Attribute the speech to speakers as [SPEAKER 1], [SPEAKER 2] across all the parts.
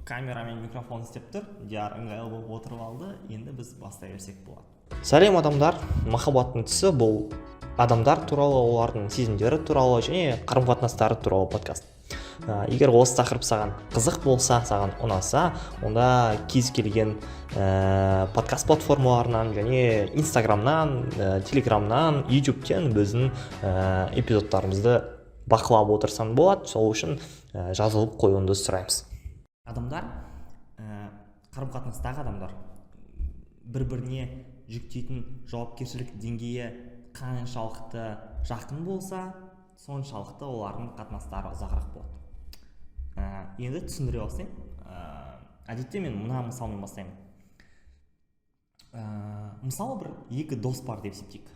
[SPEAKER 1] камера мен микрофон істеп тұр, диар ыңғайлы болып отырып алды, енді біз бастай берсек болады.
[SPEAKER 2] Сәлем адамдар, махаббаттың түсі бұл адамдар туралы, олардың сезімдері туралы және қарым-қатынастары туралы подкаст. Егер осы тақырып саған қызық болса, саған ұнаса, онда кез келген подкаст платформаларынан және Инстаграмнан, Телеграмнан, Ютубтен біздің эпизодтарымызды бақылап отырсан болады. Сол үшін жазылып қоюыңды сұраймыз.
[SPEAKER 1] Адамдар, қарым-қатынастағы адамдар бір-біріне жүктейтін жауапкершілік деңгейі қаншалықты жақын болса, соншалықты олардың қатынастары ұзағырақ болады. Енді түсіндіре бастайын. Әдетте мен мына мысалмен бастаймын. Мысалы бір екі дос бар деп есептейік.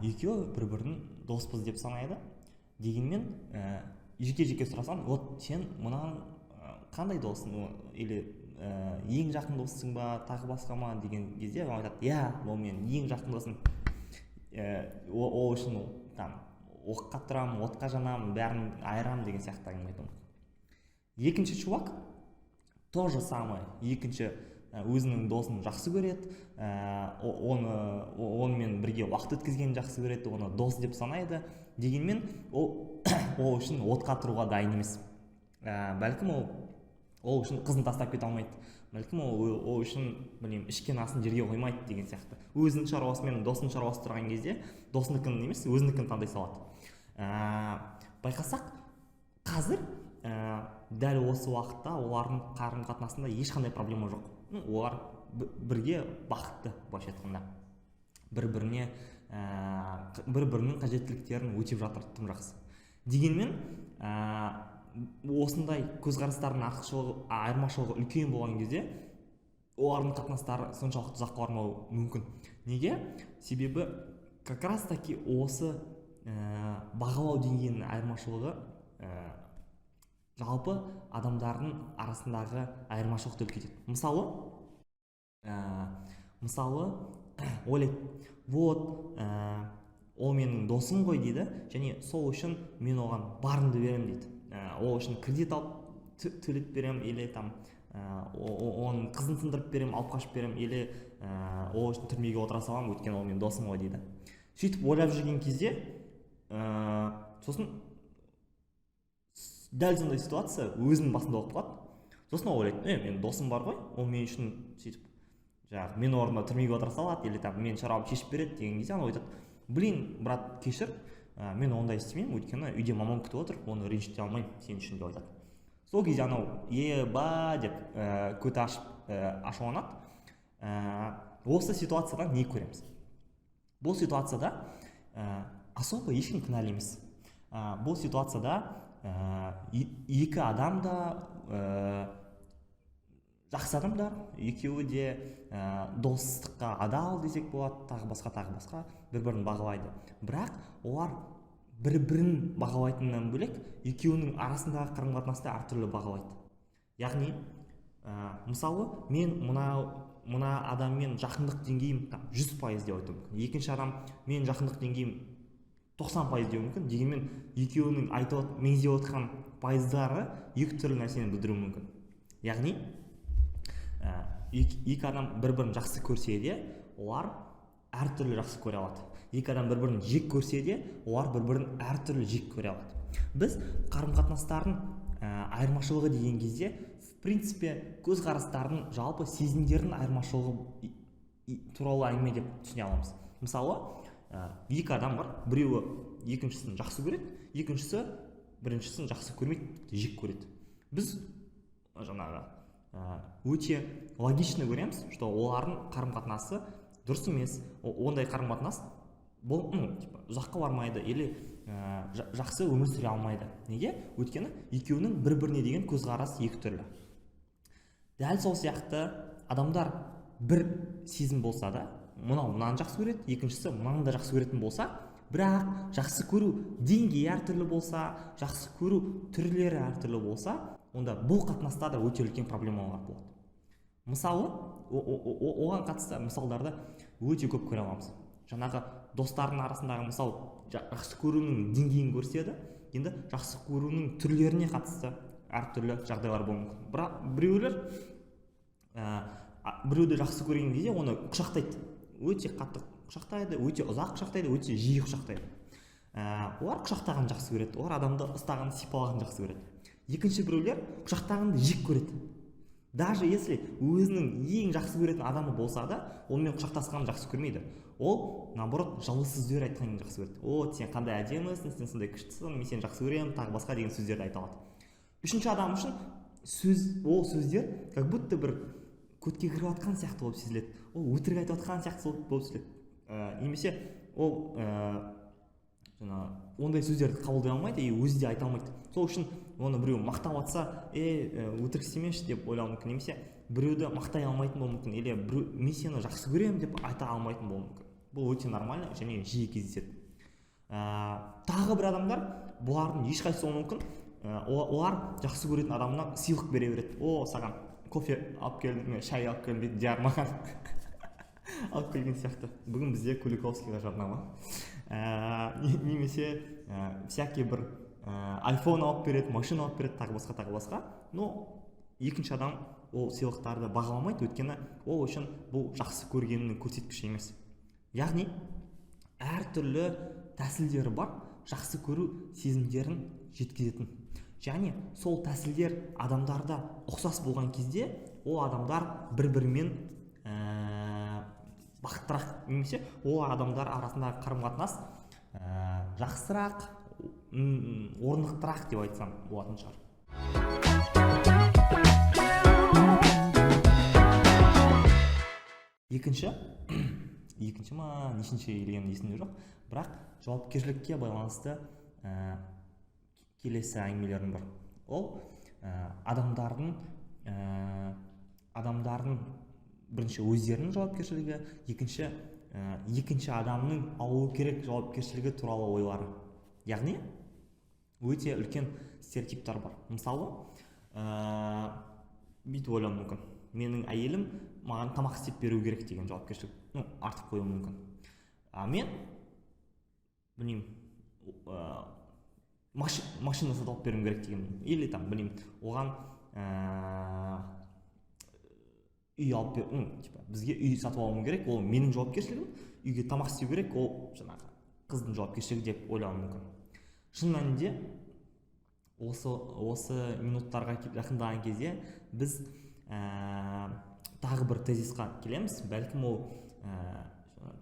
[SPEAKER 1] Екеуі бір-бірін доспыз деп санайды. Дегенмен жеке-жеке сұрасам, вот сен мынаған қандай досың, или ең жақын досың ба, тағы басқа ма деген кезде ол айтады, ол мен ең жақын досым. Ол үшін оққа тұрамын, отқа жанамын, бәрін айырамын деген сияқты әңгіме айтуы мүмкін. Екінші чувак то же самое, екінші өзінің досын жақсы көреді, онымен бірге уақыт өткізгенін жақсы көреді, оны дос деп санайды. Дегенмен ол үшін отқа тұруға дайын емес. Бәлкім ол үшін қызын тастап кете алмайды. Бәлкім ол үшін ішкен асын жерге қоймайды деген сияқты. Өзінің шаруасы мен досының шаруасы тұрған кезде досыныкін емес, өзінікін таңдай салады. Байқасақ, қазір дәл осы уақытта олардың қарым-қатынасында ешқандай проблема жоқ. Олар бірге бақытты, былайша айтқанда. Бір-бірінің қажеттіліктерін өтеп жатыр, тым жақсы. Дегенмен, осындай көзқарастардың айырмашылығы үлкен болған кезде олардың қатынастары соншалықты ұзаққа бармауы мүмкін. Неге? Себебі как раз таки осы бағалау деңгейінің айырмашылығы жалпы адамдардың арасындағы айырмашылықты үлкейтеді. Мысалы, ойлайды, ол менің досым ғой дейді, және сол үшін мен оған барымды берем дейді. Ол үшін кредит алып төлеп берем, или оның қызын сындырып берем, алып қашып берем, или ол үшін түрмеге отыра салам, өйткені ол менің досым ғой дейді. Сөйтіп ойлап жүрген кезде, сосын дәл сондай ситуация өзінің басында болып қалады. Сосын ол ойлайды, менің досым бар ғой, ол мен үшін сөйтіп мен орнына түрмеге отыра салады, или мен шаруамды шешіп береді деген кезде анау айтады, брат, кешір, мен ондай істемеймін, өйткені үйде мамам күтіп отыр, оны ренжіте алмаймын, сен үшін деп айтады. Сол кезде анау деп көті ашуланады. Осы ситуациядан не көреміз? Бұл ситуацияда особо ешкім кінәлі емес. Бұл ситуацияда екі адам да жақсы адамдар, екеуі де достыққа адал десек болады, тағы басқа бір-бірін бағалайды. Бірақ олар бір-бірін бағалайтыннан бөлек екеуінің арасындағы қарым-қатынасты әртүрлі бағалайды. Яғни, мысалы, мен мына адаммен жақындық деңгейім 100% деп айтуым мүмкін. Екінші адам мен жақындық деңгейім 90% деу мүмкін. Дегенмен екеуінің меңзеп отқан пайыздары екі түрлі нәрсені білдіруі мүмкін. Яғни, екі адам бір-бірін жақсы көрсе де, олар әртүрлі жақсы көре алады. Екі адам бір-бірін жек көрсе де, олар бір-бірін әртүрлі жек көре алады. Біз қарым-қатынастардың айырмашылығы деген кезде, в принципе, көзқарастардың жалпы сезімдердің айырмашылығы туралы әңгіме деп түсіне аламыз. Мысалы, екі адам бар, біреуі екіншісін жақсы көреді, екіншісі біріншісін жақсы көрмейді, жек көреді. Біз өте логично көреміз, что олардың қарым-қатынасы дұрыс емес, ондай қарым-қатынас ұзаққа бармайды, или жақсы өмір сүре алмайды. Неге? Өйткені екеуінің бір-біріне деген көзқарасы екі түрлі. Дәл сол сияқты адамдар бір сезім болса да, мынаны жақсы көреді, екіншісі мынаны да жақсы көретін болса, бірақ жақсы көру деңгейі әртүрлі болса, жақсы көру түрлері әртүрлі болса, онда бұл қатынаста да өте үлкен проблемалар болады. Мысалы, оған қатысты мысалдарды өте көп көре аламыз. Жаңағы достардың арасындағы мысал жақсы көруінің деңгейін көрседі, енді жақсы көруінің түрлеріне қатысты әртүрлі жағдайлар болуы мүмкін. Бірақ біреуді жақсы көрген кезде оны құшақтайды, өте қатты құшақтайды, өте ұзақ құшақтайды, өте жиі құшақтайды. Олар құшақтағанды жақсы көреді, олар адамды ұстағанды, сипалағанды жақсы көреді. Екінші біреулер құшақтағанды жек көреді. Даже если өзінің ең жақсы көретін адамы болса да, онымен құшақтасқанды жақсы көрмейді. Ол, наоборот, жылы сөздер айтқанды жақсы көреді. О, сен қандай әдемісің, сен сондай күштісің, мен сені жақсы көремін, тағы басқа деген сөздерді айта алады. Үшінші адам үшін ол сөздер как будто бір көтке кіріп жатқан сияқты болып сезіледі. Ол өтірік айтып жатқан сияқты болып сезіледі. Немесе ол ондай сөздерді қабылдай алмайды и өзі де айта алмайды. Сол үшін оны біреу мақтап жатса, өтірік істемеші деп ойлауы мүмкін. Немесе біреуді мақтай алмайтын болуы мүмкін, или мен сені жақсы көремін деп айта алмайтын болуы мүмкін. Бұл өте нормально және жиі кездеседі. Тағы бір адамдар, бұлардың ешқайсысы болуы мүмкін, олар жақсы көретін адамына сыйлық бере береді. О, саған кофе алып келдім, шай алып келдім дейді, жармаған алып келген сияқты. Бүгін бізде Куликовскийға жарнама. Немесе всякий бір iPhone алып береді, машина алып береді, тағы басқа. Но екінші адам ол сыйлықтарды бағаламайды, өйткені ол үшін бұл жақсы көргенінің көрсеткіші емес. Яғни әртүрлі тәсілдері бар жақсы көру сезімдерін жеткізетін. Және сол тәсілдер адамдарда ұқсас болған кезде ол адамдар бір-бірімен бақыттырақ, немесе ол адамдар арасындағы қарым-қатынас жақсырақ, орнықтырақ деп айтсам болатын шығар. Нешінші елген есімде жоқ, бірақ жауапкершілікке байланысты келесі әңгімелерім бар. Ол адамдардың бірінші өздерінің жауапкершілігі, екінші адамның алуы керек жауапкершілігі туралы ойлары. Яғни өте үлкен стереотиптар бар. Мысалы, бүйтіп ойлауы мүмкін. Менің әйелім маған тамақ істеп беру керек деген жауапкершілік артып қоюы мүмкін. Мен машина сатып алып беруім керек деген, или оған үй алып беру, бізге үй сатып алуым керек, ол менің жауапкершілігім, үйге тамақ істеу керек, ол жаңағы қыздың жауапкершілігі деп ойлауым мүмкін. Шын мәнінде осы минуттарға жақындаған кезде біз тағы бір тезисқа келеміз. Бәлкім ол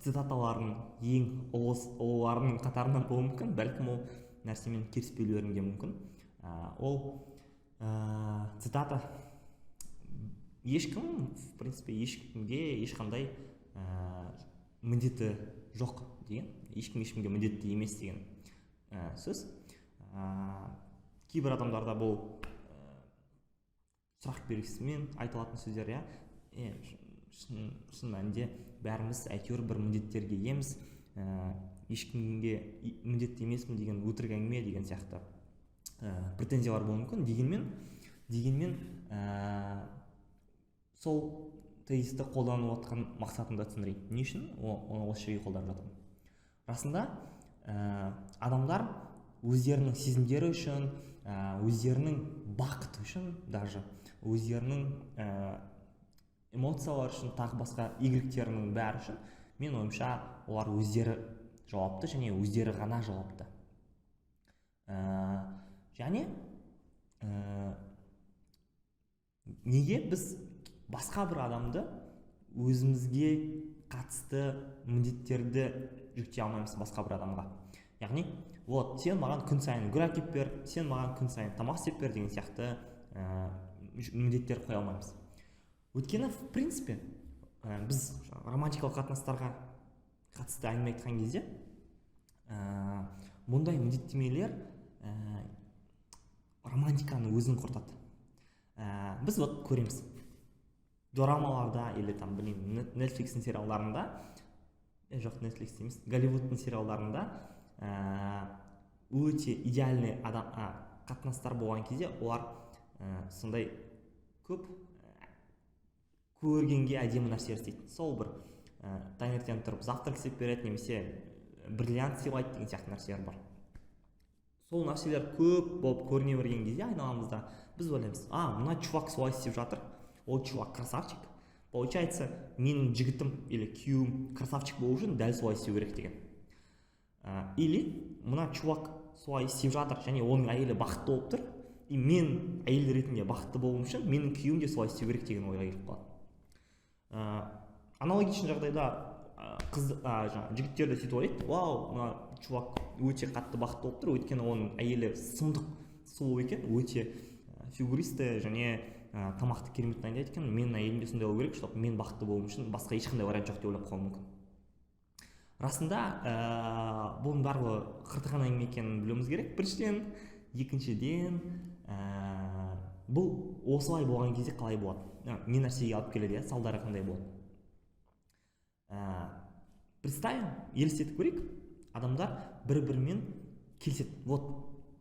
[SPEAKER 1] цитаталардың ең ұлыларының қатарынан болуы мүмкін, бәлкім ол нәрсемен келіспеулерің де мүмкін. Ол цитата: ешкім, в принципе, ешкімге ешқандай міндеті жоқ деген, ешкімге міндетті емес деген сөз. Кейбір адамдарда бұл сұрақ белгісімен айтылатын сөздер, шын мәнінде бәріміз әйтеуір бір міндеттерге иеміз, ешкімге міндетті емеспін деген өтірік әңгіме деген сияқты претензиялар болуы мүмкін. Дегенмен сол тезисті қолданып отқан мақсатымды түсіндірейін. Не үшін оны осы жерге қолданып жатырмын? Расында адамдар өздерінің сезімдері үшін, өздерінің бақыты үшін, даже өздерінің эмоциялар үшін, тағы басқа игіліктерінің бәрі үшін, мен ойымша, олар өздері жауапты және өздері ғана жауапты. Және неге біз басқа бір адамды өзімізге қатысты міндеттерді жүктей алмаймыз басқа бір адамға? Яғни, сен маған күн сайын гүл әкеп бер, сен маған күн сайын тамақ істеп бер деген сияқты міндеттер қоя алмаймыз. Өйткені, в принципе, біз романтикалық қатынастарға қатысты әңгіме айтқан кезде мұндай міндеттемелер романтиканы өзін құртады. Біз көреміз дорамаларда или Netflix-ің сериалдарында, Netflix емес, Голливудтың сериалдарында өте идеальный қатынастар болған кезде олар сондай көп көргенге әдемі нәрсе істейді. Сол бір таңертең тұрып завтрак істеп береді, немесе бриллиант сыйлайды деген сияқты нәрселер бар. сол нәрселер көп болып көріне берген кезде айналамызда біз ойлаймыз, мына чувак солай істеп жатыр, ол чувак красавчик, получается менің жігітім или күйеуім красавчик болу үшін дәл солай істеу керек деген. Или мына чувак солай істеп жатыр және оның әйелі бақытты болып тұр, и мен әйел ретінде бақытты болуым үшін менің күйеуім де солай істеу керек деген ойға келіп қалады. Аналогичный жағдайда жігіттер де сөйтіп ойлайды, вау, мына чувак өте қатты бақытты болып тұр, өйткені оның әйелі сұмдық сұлу екен, өте фигуристі және тамақты керемет дайындайды екен, менің әйелім де сондай болу керек, чтобы мен бақытты болуым үшін басқа ешқандай вариант жоқ деп ойлап қалуы мүмкін. Расында бұның барлығы қыртыған әңгіме екенін білуіміз керек, біріншіден. Екіншіден, бұл осылай болған кезде қалай болады? Не нәрсеге алып келеді, салдары қандай болады? Представим, елестетіп көрейік, адамдар бір-бірімен келіседі. Вот,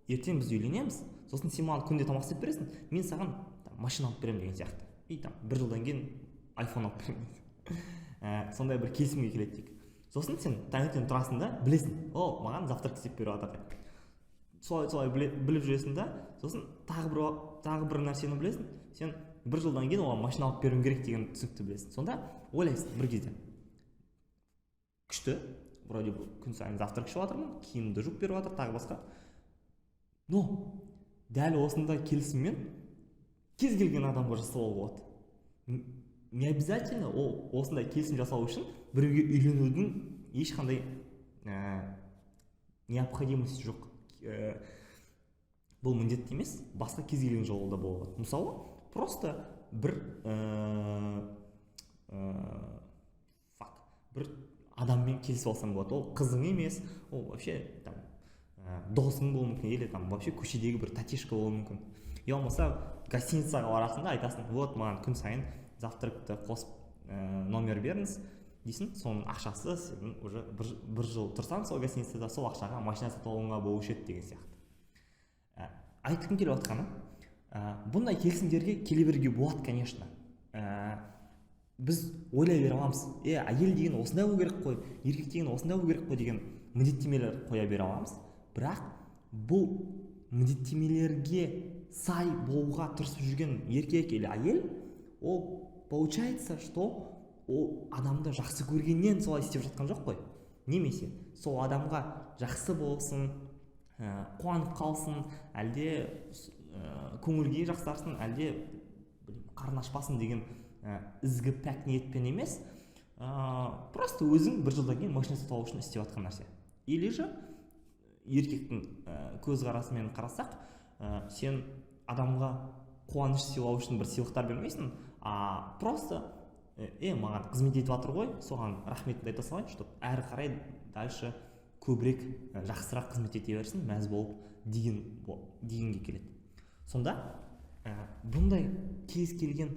[SPEAKER 1] ертең біз үйленеміз, сосын сен маған күнде тамақ істеп бересің, мен саған машина алып беремін деген сияқты. И бір жылдан кейін iPhone алып беремін. Сондай бір келісімге келеді дейік. Сосын сен таңертең тұрасың да, білесің, маған завтрак істеп беріп жатыр деп. Солай біліп жүресің да, сосын тағы бір нәрсені білесің, сен бір жылдан кейін оған машина алып беруім керек деген түсінікті білесің. Сонда ойлайсың бір кезде, күшті, вроде күн сайын завтрак ішіп жатырмын, киімді жуып беріп жатыр, тағы басқа. Но дәл осындай келісіммен кез келген адамға жасауға болады. Не обязательно осындай келісім жасау үшін біреуге үйленудің ешқандай необходимости жоқ. Бұл міндетті емес, басқа кез келген жолда болады. Мысалы, просто бір адаммен келісіп алсаң болады. Ол қызың емес, ол вообще досың болуы мүмкін, или вообще көшедегі бір тәтешка болуы мүмкін. Я болмаса гостиницаға барасың да, айтасың, вот маған күн сайын завтракты қосып номер беріңіз дейсің, соның ақшасы сен уже бір жыл тұрсаң сол гостиницада, сол ақшаға машина сатып алуыңа болушы еді деген сияқты. Айтқым келіп жатқаны, бұндай келісімдерге келе беруге болады, конечно. Біз ойлай бере аламыз, әйел деген осындай болу керек қой, еркек деген осындай болу керек қой деген міндеттемелер қоя бере аламыз. Бірақ бұл міндеттемелерге сай болуға тырысып жүрген еркек или әйел, ол получается, что ол адамды жақсы көргеннен солай істеп жатқан жоқ қой. Немесе сол адамға жақсы болсын, қуанып қалсын, әлде көңілге жақсарсын, әлде қарын ашпасын деген ізгі пәк ниетпен емес, просто өзің бір жылдан кейін машина сатып алу үшін істеп жатқан нәрсе. Или же еркектің көзқарасымен қарасақ, сен адамға қуаныш сыйлау үшін бір сыйлықтар бермейсің, просто маған қызмет етіп жатыр ғой, соған рахметімді айта салайын, чтобы әрі қарай дальше көбірек жақсырақ қызмет ете берсін, мәз болып дегенге келеді. Сонда бұндай кез келген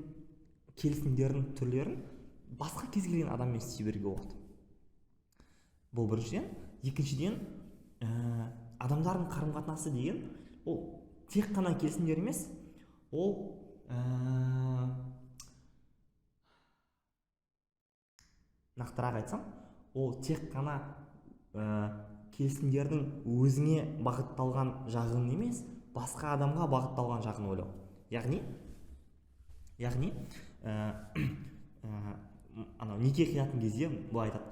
[SPEAKER 1] келісімдердің түрлерін басқа кез келген адаммен істей беруге болады. Бұл біріншіден. Екіншіден, адамдардың қарым-қатынасы деген ол тек қана келісімдер емес, ол нақтырақ айтсам, ол тек қана келісімдердің өзіңе бағытталған жағын емес, басқа адамға бағытталған жағын ойлау. Яғни неке қиятын кезде бұл айтады,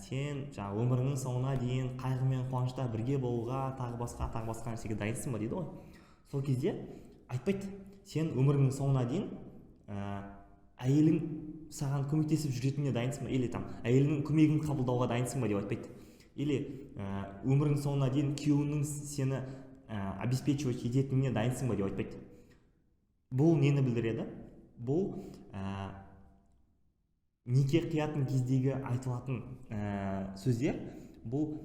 [SPEAKER 1] сен өміріңнің соңына дейін қайғы мен қуанышта бірге болуға, тағы басқа нәрсеге дайынсың ба дейді ғой. Сол кезде айтпайды, сен өміріңнің соңына дейін әйелің саған көмектесіп жүретініне дайынсың ба, или әйеліңнің көмегін қабылдауға дайынсың ба деп айтпайды. Или өміріңнің соңына дейін күйеуіңнің сені обеспечивать ететініне дайынсың ба деп айтпайды. Бұл нені білдіреді? Бұл неке қиятын кездегі айтылатын сөздер, бұл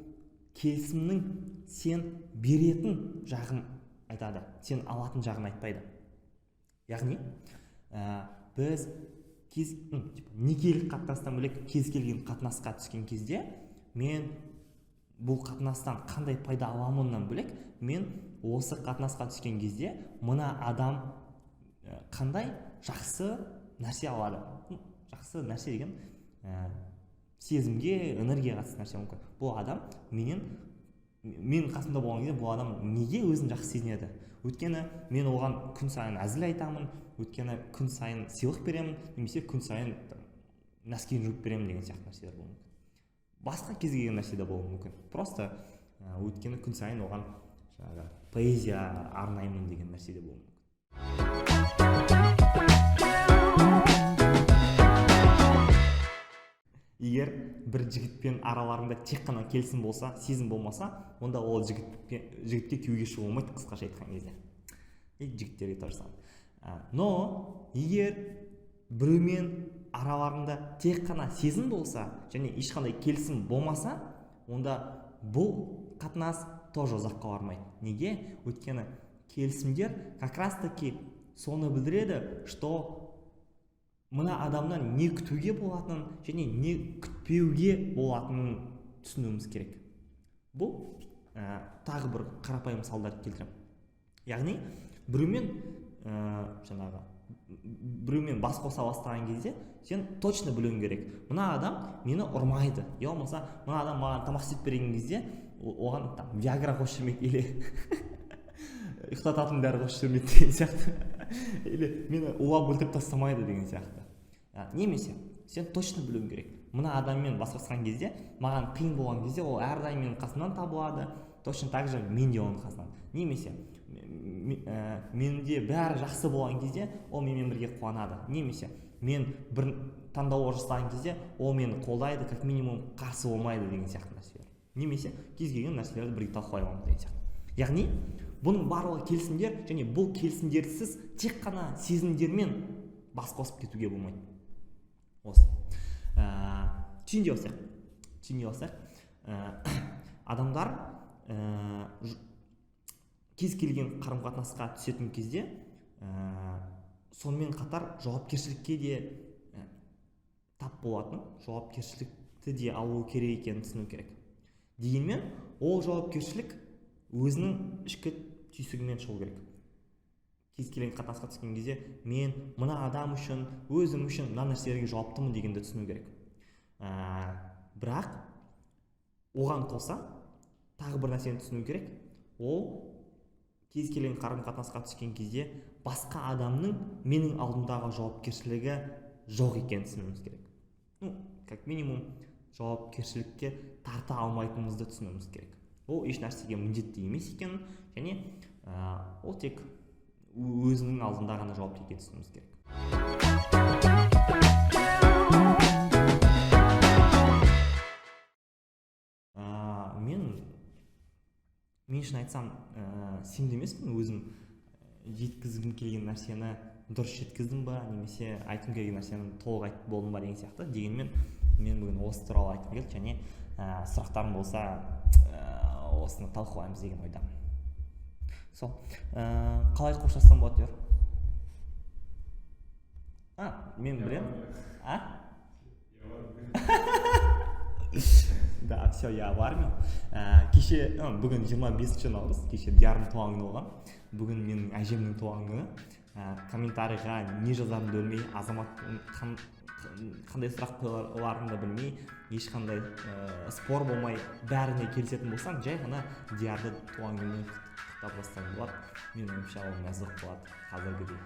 [SPEAKER 1] келісімнің сен беретін жағын айтады, сен алатын жағын айтпайды. Яғни біз некелік қатынастан бөлек кез келген қатынасқа түскен кезде, мен бұл қатынастан қандай пайда аламыннан бөлек, мен осы қатынасқа түскен кезде мына адам қандай жақсы нәрсе алады. Жақсы нәрсе деген сезімге, энергияға қатысты нәрсе мүмкін. Бұл адам менен мен қасымда болған кезде бұл адам неге өзін жақсы сезінеді? Өйткені мен оған күн сайын әзіл айтамын, өйткені күн сайын сыйлық беремін, немесе күн сайын нәскиін жуып беремін деген сияқты нәрселер болуы мүмкін. Басқа кез келген нәрсе де болуы мүмкін. Просто өйткені күн сайын оған жаңағы поэзия арнаймын деген нәрсе де болуы мүмкін. Егер бір жігітпен араларында тек қана келісім болса, сезім болмаса, онда ол жігітке күйеуге шығуға болмайды, қысқаша айтқан кезде. Жігіттерге тоже самое. Но егер біреумен араларында тек қана сезім болса, және ешқандай келісім болмаса, онда бұл қатынас тоже ұзаққа бармайды. Неге? Өйткені келісімдер как раз таки соны білдіреді, что мына адамнан не күтуге болатынын және не күтпеуге болатынын түсінуіміз керек. Бұл тағы бір қарапайым мысалдар келтіремін. Яғни біреумен бас қоса бастаған кезде сен точно білуің керек. Мына адам мені ұрмайды. Я болмаса мына адам маған тамақ істеп берген кезде оған виагра қосып жүрмейді или ұйықтататын дәрі қосып жүрмейді деген сияқты. Или мені улап өлтіріп тастамайды деген сияқты. Немесе сен точно білуің керек. Мына адаммен басқасқан кезде, маған қиын болған кезде ол әрдайым менің қасымнан табылады, точно так же мен де оның қасынан. Немесе менде бәрі жақсы болған кезде ол менімен бірге қуанады. Немесе мен бір таңдау жасаған кезде ол мені қолдайды, как минимум қарсы болмайды деген сияқты нәрселер. Немесе кез келген нәрселерді бірге талқылай аламыз деген сияқты. Яғни бұның барлығы келісімдер, және бұл келісімдерсіз тек қана сезімдермен бас қосып кетуге болмайды. Осы. Түйіндей алсақ, адамдар кез келген қарым-қатынасқа түсетін кезде сонымен қатар жауапкершілікке де тап болатын, жауапкершілікті де алу керек екенін түсіну керек. Дегенмен, ол жауапкершілік өзінің ішкі түйсігімен шығу керек. Кез келген қатынасқа түскен кезде мен мына адам үшін, өзім үшін мына нәрселерге жауаптымын дегенді түсіну керек. Бірақ оған қоса тағы бір нәрсені түсіну керек. Ол кез келген қарым-қатынасқа түскен кезде басқа адамның менің алдымдағы жауапкершілігі жоқ екенін түсінуіміз керек. Как минимум жауапкершілікке тарта алмайтынымызды түсінуіміз керек. Ол еш нәрсеге міндетті емес екенін, және ол тек өзінің алдында ғана жауапты екенін түсінуіміз керек. Мен үшін айтсам, сенімді емеспін, өзім жеткізгім келген нәрсені дұрыс жеткіздім ба, немесе айтқым келген нәрсені толық айтып болдым ба деген сияқты. Дегенмен мен бүгін осы туралы айтқым келді, және сұрақтарым болса осыны талқылаймыз деген ойдамын. Сол, қалай қоштассам болады дер? Мен білем. Да, все, я в армию. Кеше, бүгін 25 наурыз, кеше диярым туған күні болған. Бүгін менің әжемнің туған күні. Комментарийға не жазарымды білмей, азаматтың қандай сұрақ қойларымды білмей, ешқандай спор болмай бәріне келісетін болсам, жай ғана диярды туған күнімен құттықтап бастаған болады. Мен ойымша ол мәзір болады қазіргідей.